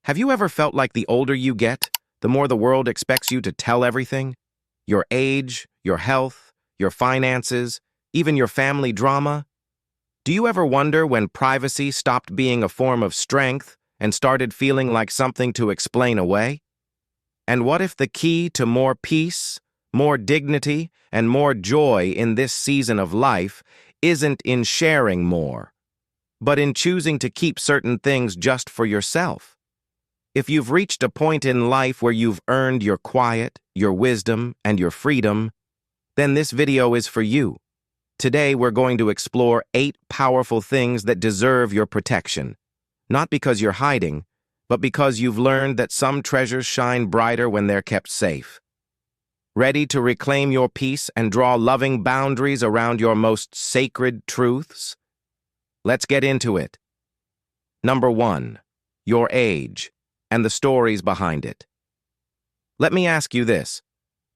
Have you ever felt like the older you get, the more the world expects you to tell everything? Your age, your health, your finances, even your family drama? Do you ever wonder when privacy stopped being a form of strength and started feeling like something to explain away? And what if the key to more peace, more dignity, and more joy in this season of life isn't in sharing more, but in choosing to keep certain things just for yourself? If you've reached a point in life where you've earned your quiet, your wisdom, and your freedom, then this video is for you. Today, we're going to explore 8 powerful things that deserve your protection. Not because you're hiding, but because you've learned that some treasures shine brighter when they're kept safe. Ready to reclaim your peace and draw loving boundaries around your most sacred truths? Let's get into it. Number 1, your age and the stories behind it. Let me ask you this.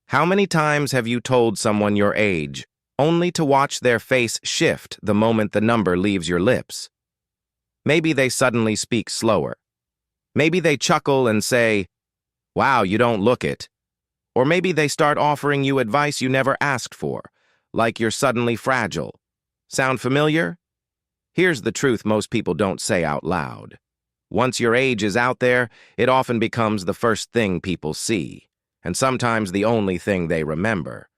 How many times have you told someone your age, only to watch their face shift the moment the number leaves your lips? Maybe they suddenly speak slower. Maybe they chuckle and say, "Wow, you don't look it." Or maybe they start offering you advice you never asked for, like you're suddenly fragile. Sound familiar? Here's the truth most people don't say out loud. Once your age is out there, it often becomes the first thing people see, and sometimes the only thing they remember.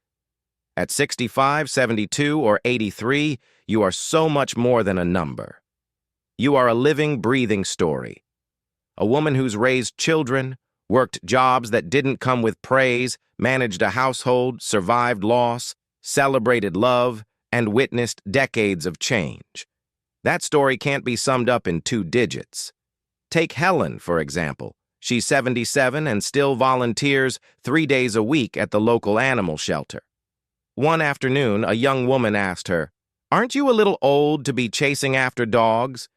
At 65, 72, or 83, you are so much more than a number. You are a living, breathing story. A woman who's raised children, worked jobs that didn't come with praise, managed a household, survived loss, celebrated love, and witnessed decades of change. That story can't be summed up in 2 digits. Take Helen, for example. She's 77 and still volunteers 3 days a week at the local animal shelter. One afternoon, a young woman asked her, "Aren't you a little old to be chasing after dogs?"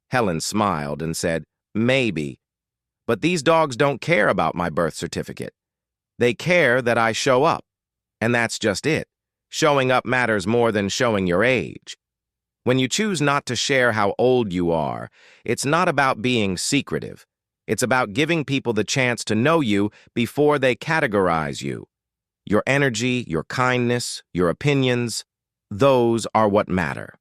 Helen smiled and said, "Maybe. But these dogs don't care about my birth certificate. They care that I show up. And that's just it. Showing up matters more than showing your age. When you choose not to share how old you are, it's not about being secretive. It's about giving people the chance to know you before they categorize you. Your energy, your kindness, your opinions, those are what matter.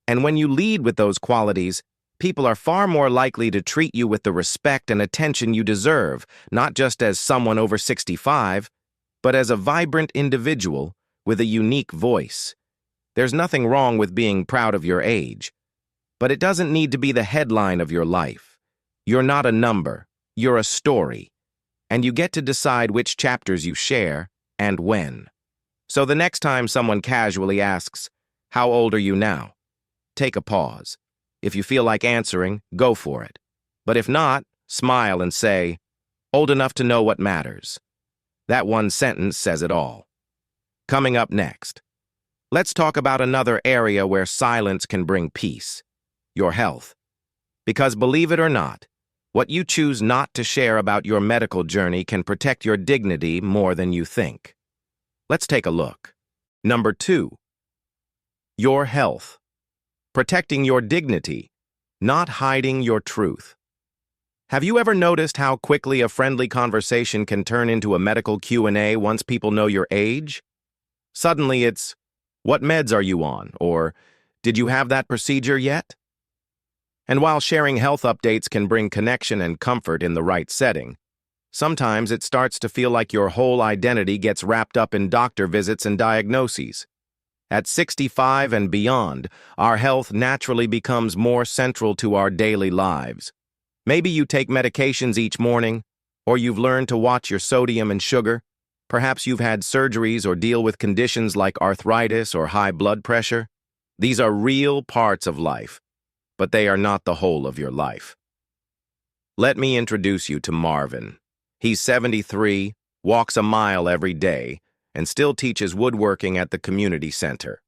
And when you lead with those qualities, people are far more likely to treat you with the respect and attention you deserve, not just as someone over 65, but as a vibrant individual with a unique voice. There's nothing wrong with being proud of your age, but it doesn't need to be the headline of your life. You're not a number, you're a story, and you get to decide which chapters you share and when. So the next time someone casually asks, "How old are you now?" take a pause. If you feel like answering, go for it. But if not, smile and say, "Old enough to know what matters." That one sentence says it all. Coming up next, let's talk about another area where silence can bring peace: your health. Because believe it or not, what you choose not to share about your medical journey can protect your dignity more than you think. Let's take a look. Number 2, your health. Protecting your dignity, not hiding your truth. Have you ever noticed how quickly a friendly conversation can turn into a medical Q&A once people know your age? Suddenly it's, "What meds are you on?" or "Did you have that procedure yet?" And while sharing health updates can bring connection and comfort in the right setting, sometimes it starts to feel like your whole identity gets wrapped up in doctor visits and diagnoses. At 65 and beyond, our health naturally becomes more central to our daily lives. Maybe you take medications each morning, or you've learned to watch your sodium and sugar. Perhaps you've had surgeries or deal with conditions like arthritis or high blood pressure. These are real parts of life, but they are not the whole of your life. Let me introduce you to Marvin. He's 73, walks a mile every day, and still teaches woodworking at the community center.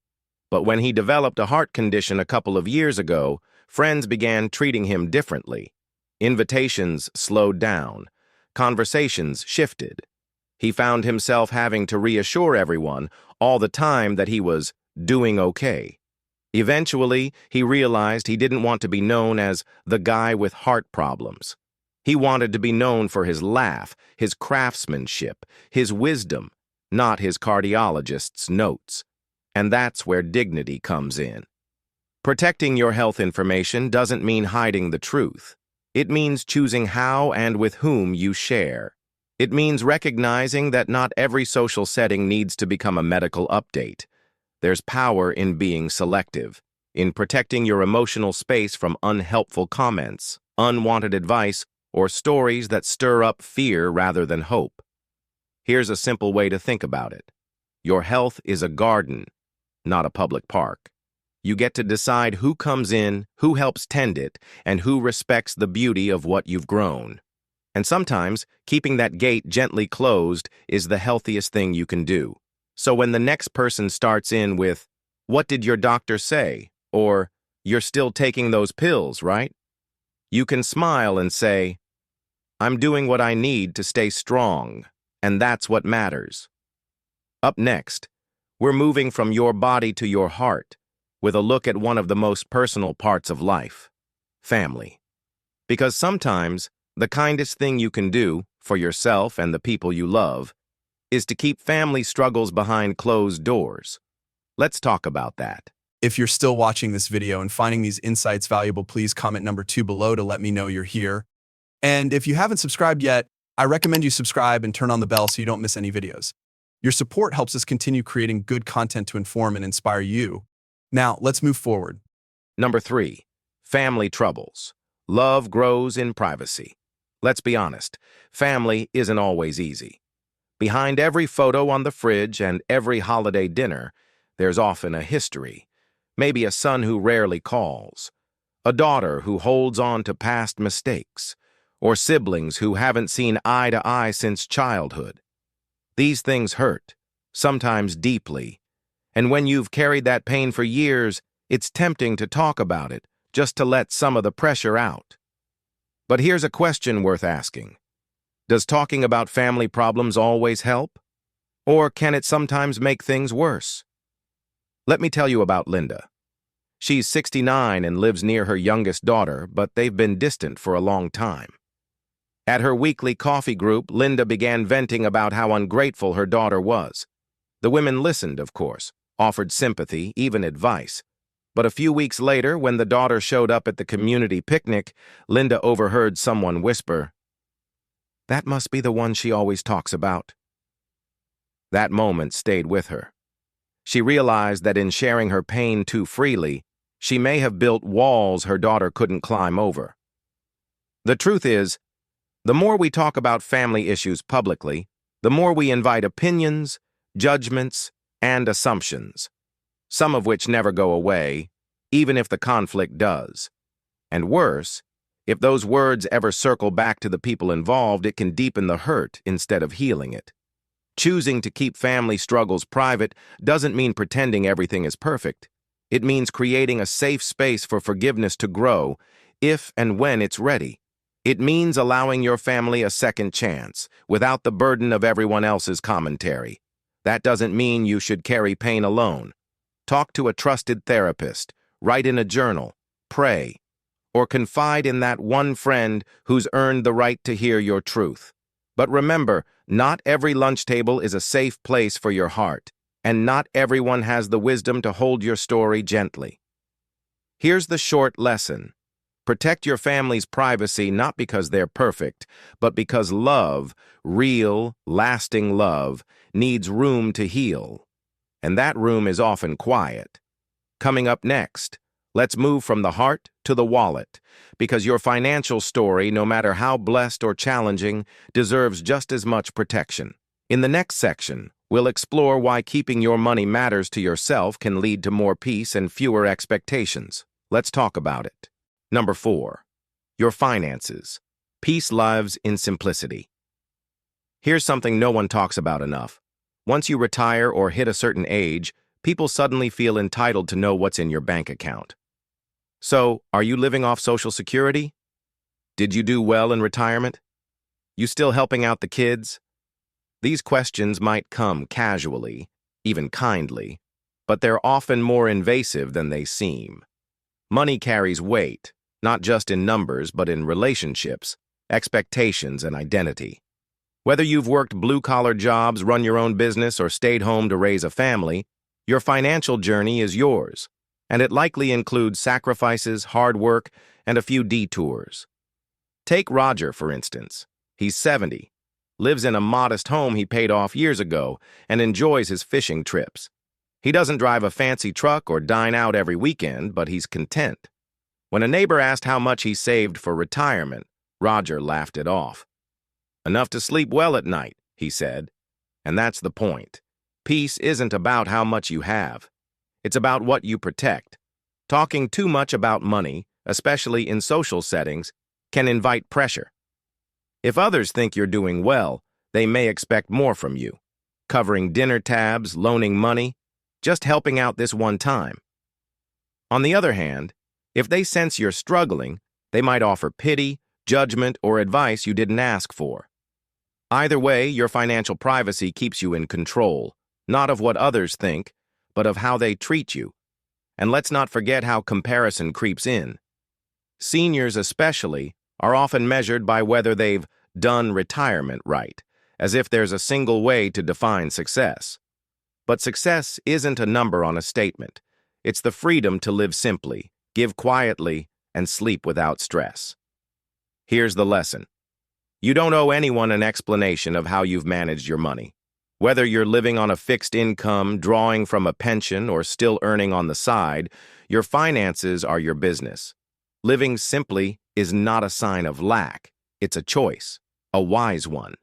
But when he developed a heart condition a couple of years ago, friends began treating him differently. Invitations slowed down. Conversations shifted. He found himself having to reassure everyone all the time that he was doing okay. Eventually, he realized he didn't want to be known as the guy with heart problems. He wanted to be known for his laugh, his craftsmanship, his wisdom, not his cardiologist's notes. And that's where dignity comes in. Protecting your health information doesn't mean hiding the truth. It means choosing how and with whom you share. It means recognizing that not every social setting needs to become a medical update. There's power in being selective, in protecting your emotional space from unhelpful comments, unwanted advice, or stories that stir up fear rather than hope. Here's a simple way to think about it. Your health is a garden, not a public park. You get to decide who comes in, who helps tend it, and who respects the beauty of what you've grown. And sometimes, keeping that gate gently closed is the healthiest thing you can do. So when the next person starts in with, "What did your doctor say?" or "You're still taking those pills, right?" you can smile and say, "I'm doing what I need to stay strong, and that's what matters." Up next, we're moving from your body to your heart with a look at one of the most personal parts of life, family. Because sometimes, the kindest thing you can do for yourself and the people you love is to keep family struggles behind closed doors. Let's talk about that. If you're still watching this video and finding these insights valuable, please comment number 2 below to let me know you're here. And if you haven't subscribed yet, I recommend you subscribe and turn on the bell so you don't miss any videos. Your support helps us continue creating good content to inform and inspire you. Now, let's move forward. Number 3, family troubles. Love grows in privacy. Let's be honest, family isn't always easy. Behind every photo on the fridge and every holiday dinner, there's often a history. Maybe a son who rarely calls, a daughter who holds on to past mistakes, or siblings who haven't seen eye to eye since childhood. These things hurt, sometimes deeply, and when you've carried that pain for years, it's tempting to talk about it, just to let some of the pressure out. But here's a question worth asking. Does talking about family problems always help? Or can it sometimes make things worse? Let me tell you about Linda. She's 69 and lives near her youngest daughter, but they've been distant for a long time. At her weekly coffee group, Linda began venting about how ungrateful her daughter was. The women listened, of course, offered sympathy, even advice. But a few weeks later, when the daughter showed up at the community picnic, Linda overheard someone whisper, "That must be the one she always talks about." That moment stayed with her. She realized that in sharing her pain too freely, she may have built walls her daughter couldn't climb over. The truth is, the more we talk about family issues publicly, the more we invite opinions, judgments, and assumptions, some of which never go away, even if the conflict does. And worse, if those words ever circle back to the people involved, it can deepen the hurt instead of healing it. Choosing to keep family struggles private doesn't mean pretending everything is perfect. It means creating a safe space for forgiveness to grow, if and when it's ready. It means allowing your family a second chance, without the burden of everyone else's commentary. That doesn't mean you should carry pain alone. Talk to a trusted therapist, write in a journal, pray, or confide in that one friend who's earned the right to hear your truth. But remember, not every lunch table is a safe place for your heart, and not everyone has the wisdom to hold your story gently. Here's the short lesson. Protect your family's privacy not because they're perfect, but because love, real, lasting love, needs room to heal. And that room is often quiet. Coming up next, let's move from the heart to the wallet, because your financial story, no matter how blessed or challenging, deserves just as much protection. In the next section, we'll explore why keeping your money matters to yourself can lead to more peace and fewer expectations. Let's talk about it. Number 4, your finances. Peace lives in simplicity. Here's something no one talks about enough. Once you retire or hit a certain age, people suddenly feel entitled to know what's in your bank account. So, are you living off Social Security? Did you do well in retirement? You still helping out the kids? These questions might come casually, even kindly, but they're often more invasive than they seem. Money carries weight, not just in numbers but in relationships, expectations, and identity. Whether you've worked blue-collar jobs, run your own business, or stayed home to raise a family, your financial journey is yours, and it likely includes sacrifices, hard work, and a few detours. Take Roger, for instance. He's 70, lives in a modest home he paid off years ago, and enjoys his fishing trips. He doesn't drive a fancy truck or dine out every weekend, but he's content. When a neighbor asked how much he saved for retirement, Roger laughed it off. "Enough to sleep well at night," he said. And that's the point. Peace isn't about how much you have. It's about what you protect. Talking too much about money, especially in social settings, can invite pressure. If others think you're doing well, they may expect more from you. Covering dinner tabs, loaning money, just helping out this one time. On the other hand, if they sense you're struggling, they might offer pity, judgment, or advice you didn't ask for. Either way, your financial privacy keeps you in control, not of what others think, but of how they treat you. And let's not forget how comparison creeps in. Seniors especially are often measured by whether they've done retirement right, as if there's a single way to define success. But success isn't a number on a statement. It's the freedom to live simply, give quietly, and sleep without stress. Here's the lesson. You don't owe anyone an explanation of how you've managed your money. Whether you're living on a fixed income, drawing from a pension, or still earning on the side, your finances are your business. Living simply is not a sign of lack. It's a choice, a wise one.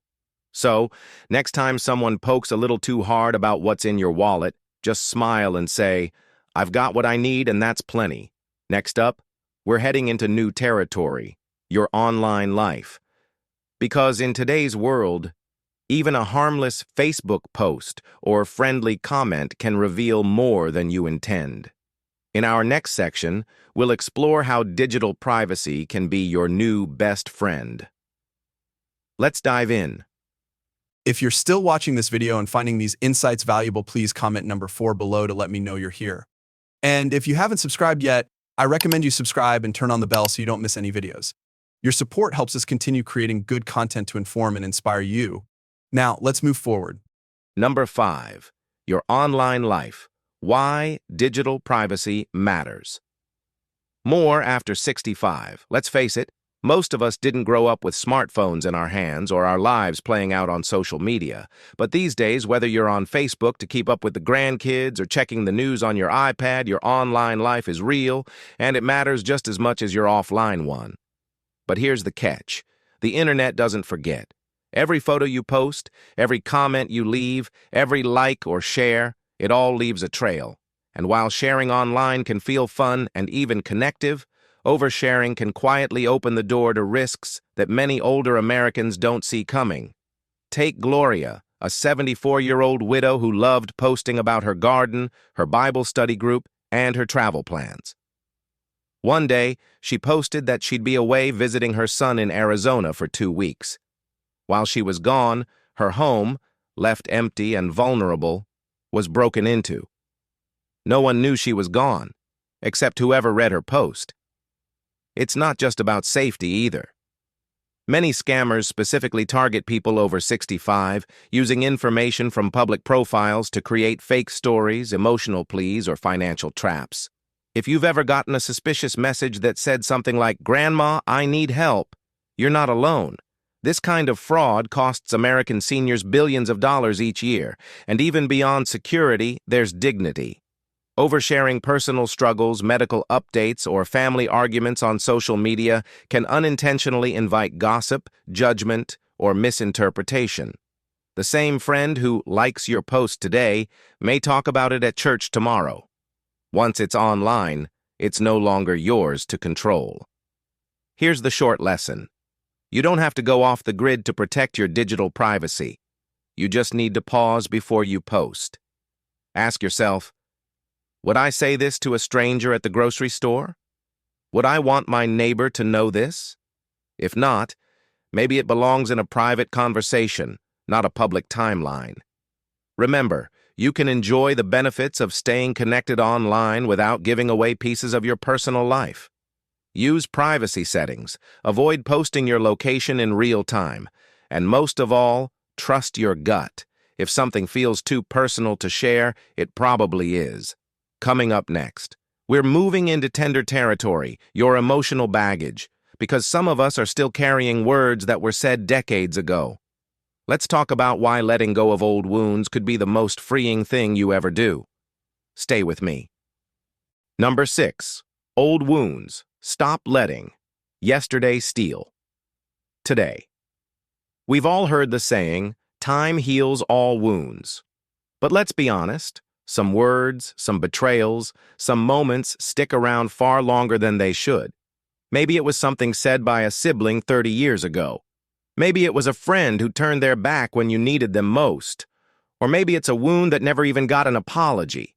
So, next time someone pokes a little too hard about what's in your wallet, just smile and say, "I've got what I need and that's plenty." Next up, we're heading into new territory, your online life. Because in today's world, even a harmless Facebook post or friendly comment can reveal more than you intend. In our next section, we'll explore how digital privacy can be your new best friend. Let's dive in. If you're still watching this video and finding these insights valuable, please comment number 4 below to let me know you're here. And if you haven't subscribed yet, I recommend you subscribe and turn on the bell so you don't miss any videos. Your support helps us continue creating good content to inform and inspire you. Now, let's move forward. Number 5, your online life. Why digital privacy matters. More after 65. Let's face it, most of us didn't grow up with smartphones in our hands or our lives playing out on social media. But these days, whether you're on Facebook to keep up with the grandkids or checking the news on your iPad, your online life is real, and it matters just as much as your offline one. But here's the catch. The internet doesn't forget. Every photo you post, every comment you leave, every like or share, it all leaves a trail. And while sharing online can feel fun and even connective, oversharing can quietly open the door to risks that many older Americans don't see coming. Take Gloria, a 74-year-old widow who loved posting about her garden, her Bible study group, and her travel plans. One day, she posted that she'd be away visiting her son in Arizona for 2 weeks. While she was gone, her home, left empty and vulnerable, was broken into. No one knew she was gone, except whoever read her post. It's not just about safety either. Many scammers specifically target people over 65, using information from public profiles to create fake stories, emotional pleas, or financial traps. If you've ever gotten a suspicious message that said something like, "Grandma, I need help," you're not alone. This kind of fraud costs American seniors billions of dollars each year, and even beyond security, there's dignity. Oversharing personal struggles, medical updates, or family arguments on social media can unintentionally invite gossip, judgment, or misinterpretation. The same friend who likes your post today may talk about it at church tomorrow. Once it's online, it's no longer yours to control. Here's the short lesson. You don't have to go off the grid to protect your digital privacy. You just need to pause before you post. Ask yourself, would I say this to a stranger at the grocery store? Would I want my neighbor to know this? If not, maybe it belongs in a private conversation, not a public timeline. Remember, you can enjoy the benefits of staying connected online without giving away pieces of your personal life. Use privacy settings. Avoid posting your location in real time. And most of all, trust your gut. If something feels too personal to share, it probably is. Coming up next, we're moving into tender territory, your emotional baggage, because some of us are still carrying words that were said decades ago. Let's talk about why letting go of old wounds could be the most freeing thing you ever do. Stay with me. Number 6. Old wounds. Stop letting yesterday steal today. We've all heard the saying, time heals all wounds. But let's be honest, some words, some betrayals, some moments stick around far longer than they should. Maybe it was something said by a sibling 30 years ago. Maybe it was a friend who turned their back when you needed them most. Or maybe it's a wound that never even got an apology.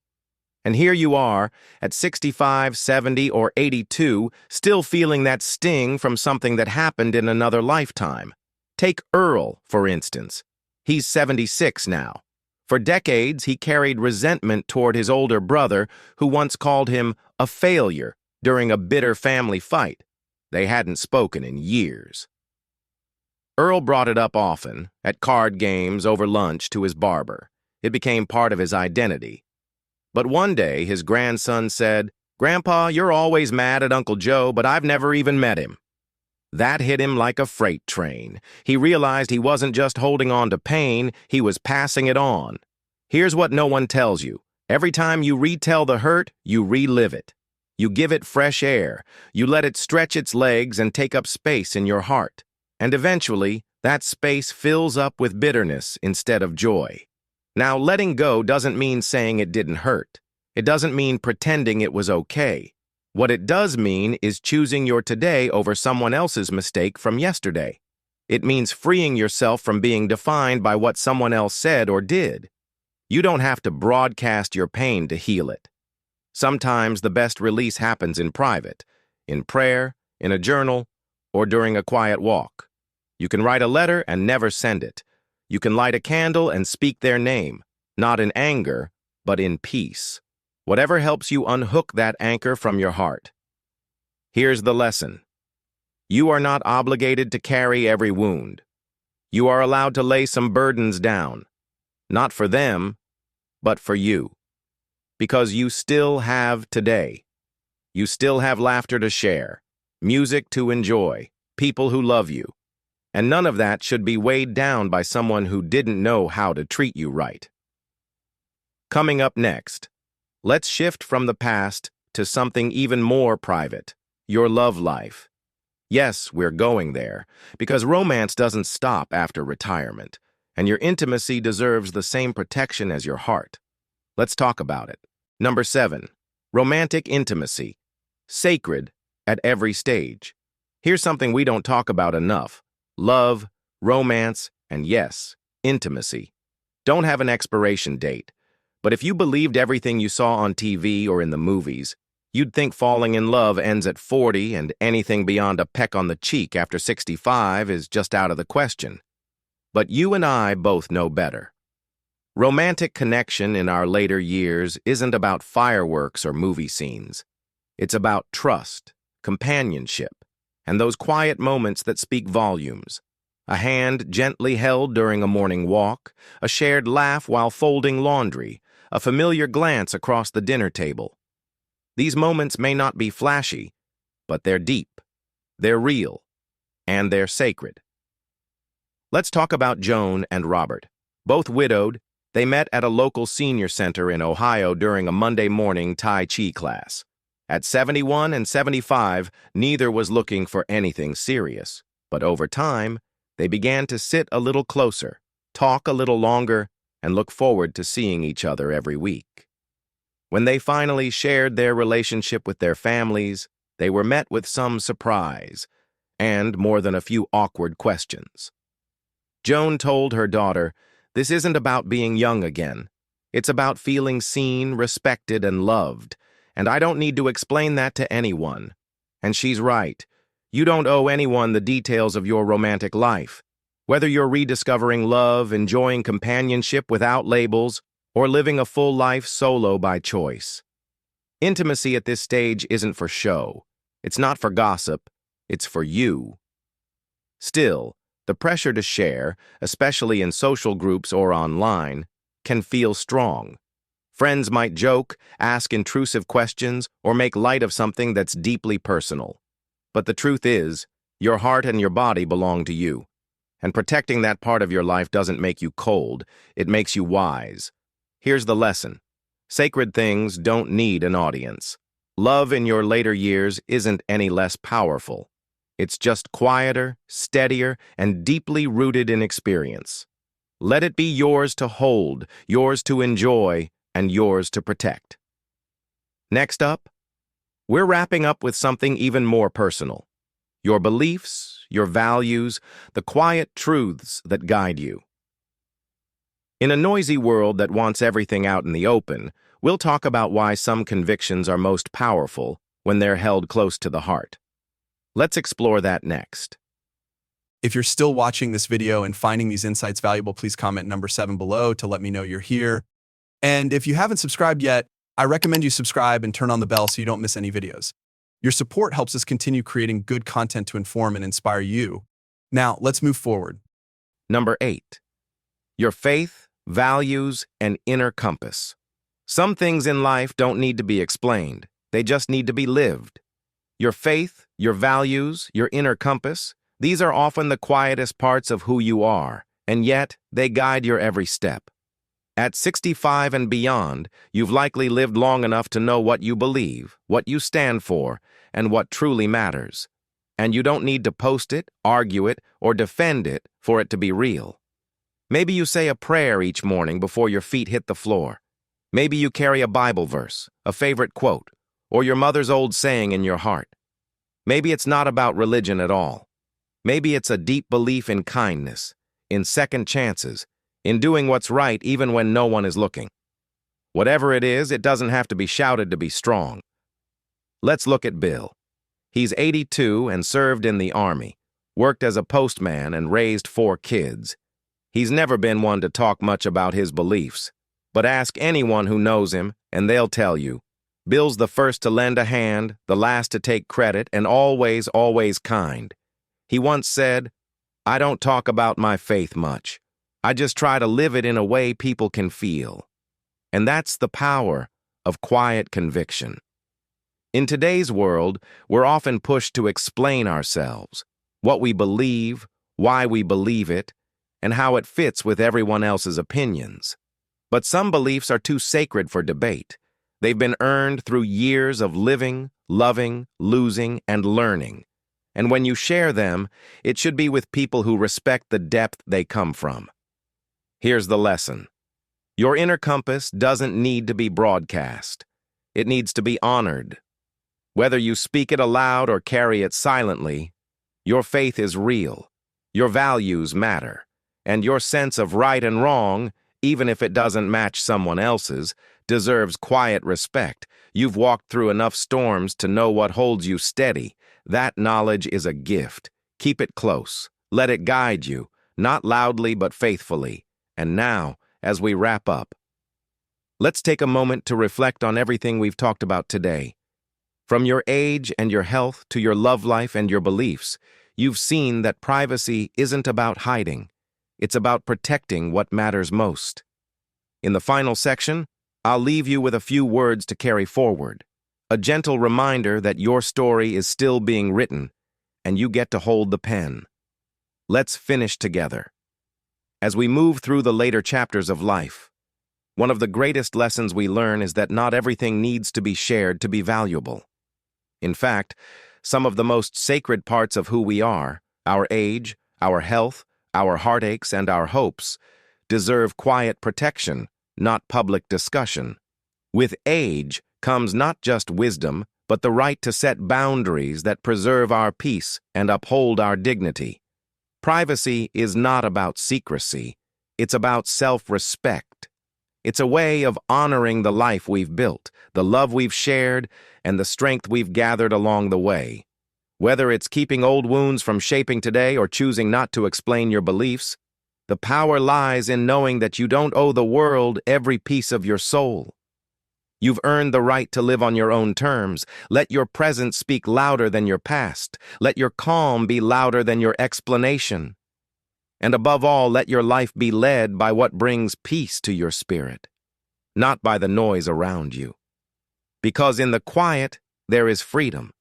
And here you are, at 65, 70, or 82, still feeling that sting from something that happened in another lifetime. Take Earl, for instance. He's 76 now. For decades, he carried resentment toward his older brother, who once called him a failure during a bitter family fight. They hadn't spoken in years. Earl brought it up often, at card games, over lunch, to his barber. It became part of his identity. But one day, his grandson said, "Grandpa, you're always mad at Uncle Joe, but I've never even met him." That hit him like a freight train. He realized he wasn't just holding on to pain, he was passing it on. Here's what no one tells you. Every time you retell the hurt, you relive it. You give it fresh air. You let it stretch its legs and take up space in your heart. And eventually, that space fills up with bitterness instead of joy. Now, letting go doesn't mean saying it didn't hurt. It doesn't mean pretending it was okay. What it does mean is choosing your today over someone else's mistake from yesterday. It means freeing yourself from being defined by what someone else said or did. You don't have to broadcast your pain to heal it. Sometimes the best release happens in private, in prayer, in a journal, or during a quiet walk. You can write a letter and never send it. You can light a candle and speak their name, not in anger, but in peace. Whatever helps you unhook that anchor from your heart. Here's the lesson. You are not obligated to carry every wound. You are allowed to lay some burdens down, not for them, but for you. Because you still have today. You still have laughter to share, music to enjoy, people who love you. And none of that should be weighed down by someone who didn't know how to treat you right. Coming up next, let's shift from the past to something even more private, your love life. Yes, we're going there, because romance doesn't stop after retirement, and your intimacy deserves the same protection as your heart. Let's talk about it. Number 7, romantic intimacy, sacred at every stage. Here's something we don't talk about enough. Love, romance, and yes, intimacy don't have an expiration date. But if you believed everything you saw on TV or in the movies, you'd think falling in love ends at 40 and anything beyond a peck on the cheek after 65 is just out of the question. But you and I both know better. Romantic connection in our later years isn't about fireworks or movie scenes. It's about trust, companionship, and those quiet moments that speak volumes. A hand gently held during a morning walk, a shared laugh while folding laundry, a familiar glance across the dinner table. These moments may not be flashy, but they're deep, they're real, and they're sacred. Let's talk about Joan and Robert. Both widowed, they met at a local senior center in Ohio during a Monday morning Tai Chi class. At 71 and 75, neither was looking for anything serious, but over time, they began to sit a little closer, talk a little longer, and look forward to seeing each other every week. When they finally shared their relationship with their families, they were met with some surprise, and more than a few awkward questions. Joan told her daughter, "This isn't about being young again. It's about feeling seen, respected, and loved, and I don't need to explain that to anyone." And she's right. You don't owe anyone the details of your romantic life. Whether you're rediscovering love, enjoying companionship without labels, or living a full life solo by choice. Intimacy at this stage isn't for show. It's not for gossip, it's for you. Still, the pressure to share, especially in social groups or online, can feel strong. Friends might joke, ask intrusive questions, or make light of something that's deeply personal. But the truth is, your heart and your body belong to you. And protecting that part of your life doesn't make you cold, it makes you wise. Here's the lesson. Sacred things don't need an audience. Love in your later years isn't any less powerful. It's just quieter, steadier, and deeply rooted in experience. Let it be yours to hold, yours to enjoy, and yours to protect. Next up, we're wrapping up with something even more personal. Your beliefs, your values, the quiet truths that guide you. In a noisy world that wants everything out in the open, we'll talk about why some convictions are most powerful when they're held close to the heart. Let's explore that next. If you're still watching this video and finding these insights valuable, please comment number 7 below to let me know you're here. And if you haven't subscribed yet, I recommend you subscribe and turn on the bell so you don't miss any videos. Your support helps us continue creating good content to inform and inspire you. Now, let's move forward. Number 8. Your faith, values, and inner compass. Some things in life don't need to be explained. They just need to be lived. Your faith, your values, your inner compass, these are often the quietest parts of who you are, and yet they guide your every step. At 65 and beyond, you've likely lived long enough to know what you believe, what you stand for, and what truly matters. And you don't need to post it, argue it, or defend it for it to be real. Maybe you say a prayer each morning before your feet hit the floor. Maybe you carry a Bible verse, a favorite quote, or your mother's old saying in your heart. Maybe it's not about religion at all. Maybe it's a deep belief in kindness, in second chances, in doing what's right even when no one is looking. Whatever it is, it doesn't have to be shouted to be strong. Let's look at Bill. He's 82 and served in the Army, worked as a postman and raised 4 kids. He's never been one to talk much about his beliefs, but ask anyone who knows him and they'll tell you. Bill's the first to lend a hand, the last to take credit, and always, always kind. He once said, "I don't talk about my faith much. I just try to live it in a way people can feel." And that's the power of quiet conviction. In today's world, we're often pushed to explain ourselves, what we believe, why we believe it, and how it fits with everyone else's opinions. But some beliefs are too sacred for debate. They've been earned through years of living, loving, losing, and learning. And when you share them, it should be with people who respect the depth they come from. Here's the lesson. Your inner compass doesn't need to be broadcast. It needs to be honored. Whether you speak it aloud or carry it silently, your faith is real, your values matter, and your sense of right and wrong, even if it doesn't match someone else's, deserves quiet respect. You've walked through enough storms to know what holds you steady. That knowledge is a gift. Keep it close. Let it guide you, not loudly but faithfully. And now, as we wrap up, let's take a moment to reflect on everything we've talked about today. From your age and your health to your love life and your beliefs, you've seen that privacy isn't about hiding. It's about protecting what matters most. In the final section, I'll leave you with a few words to carry forward. A gentle reminder that your story is still being written, and you get to hold the pen. Let's finish together. As we move through the later chapters of life, one of the greatest lessons we learn is that not everything needs to be shared to be valuable. In fact, some of the most sacred parts of who we are, our age, our health, our heartaches, and our hopes, deserve quiet protection, not public discussion. With age comes not just wisdom, but the right to set boundaries that preserve our peace and uphold our dignity. Privacy is not about secrecy. It's about self-respect. It's a way of honoring the life we've built, the love we've shared, and the strength we've gathered along the way. Whether it's keeping old wounds from shaping today or choosing not to explain your beliefs, the power lies in knowing that you don't owe the world every piece of your soul. You've earned the right to live on your own terms. Let your present speak louder than your past. Let your calm be louder than your explanation. And above all, let your life be led by what brings peace to your spirit, not by the noise around you. Because in the quiet, there is freedom.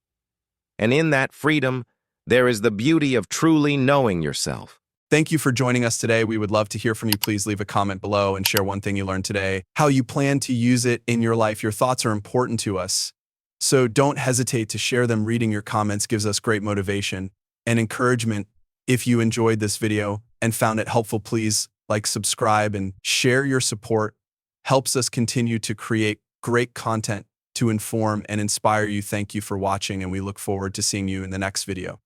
And in that freedom, there is the beauty of truly knowing yourself. Thank you for joining us today. We would love to hear from you. Please leave a comment below and share one thing you learned today, how you plan to use it in your life. Your thoughts are important to us, so don't hesitate to share them. Reading your comments gives us great motivation and encouragement. If you enjoyed this video and found it helpful, please like, subscribe, and share. Your support helps us continue to create great content to inform and inspire you. Thank you for watching, and we look forward to seeing you in the next video.